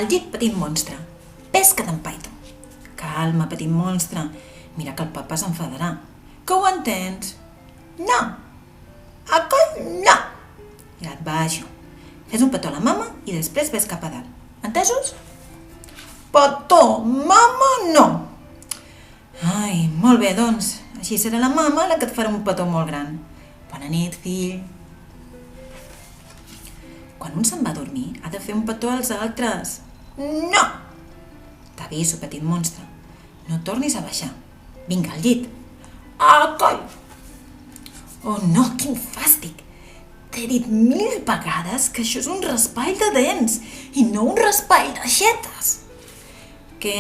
Al llit, petit monstre. Pesca d'empaito. Calma, petit monstre. Mira que el papa s'enfadarà. Que ho entens? No. A coll, no. Ja et baixo. Fes un petó a la mama i després ves cap a dalt. Entesos? Petó, mama, no. Ai, molt bé, doncs. Així serà la mama la que et farà un petó molt gran. Bona nit, fill. Quan un se'n va a dormir, ha de fer un petó als altres. No! T'aviso, petit monstre. No tornis a baixar. Vinga, al llit. A coll! Oh no, quin fàstic! T'he dit 1000 vegades que això és un raspall de dents i no un raspall d'aixetes. Què?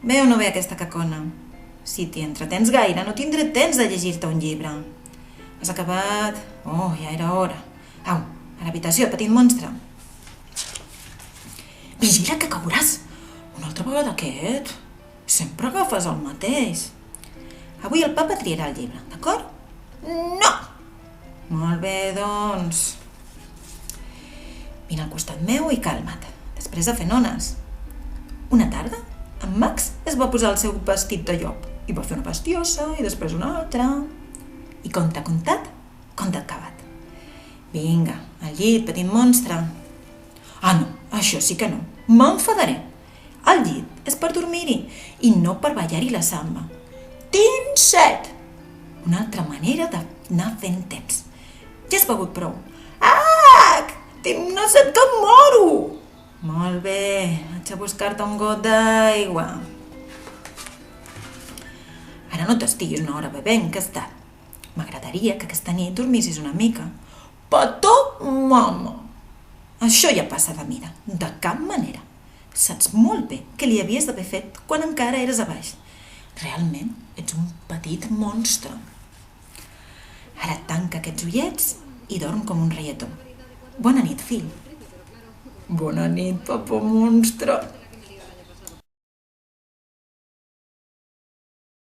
Ve o no ve aquesta cacona? Si t'hi entretens gaire, no tindré temps de llegir-te un llibre. Has acabat? Oh, ja era hora. Au, a l'habitació, petit monstre. Vigila que cauràs. Una altra vegada aquest. Sempre agafes el mateix. Avui el papa triarà el llibre, d'acord? No! Molt bé, doncs. Vine al costat meu i calma't. Després de fer nones. Una tarda, en Max es va posar el seu vestit de llop i va fer una bestiosa i després una altra. I conte acabat. Vinga, al llit, petit monstre. Ah, no, això sí que no. M'enfadaré. El llit és per dormir-hi i no per ballar-hi la samba. Tinc set. Una altra manera d'anar fent temps. Ja has begut prou. Tinc una set que em moro. Molt bé, vaig a buscar-te un got d'aigua. Ara no t'estiguis una hora bevent, que és tard. M'agradaria que aquesta nit dormissis una mica. Petó, mama! Això ja passa de mida, de cap manera. Saps molt bé què li havies d'haver fet quan encara eres a baix. Realment ets un petit monstre. Ara tanca aquests ullets i dorm com un reietó. Bona nit, fill. Bona nit, papa monstre.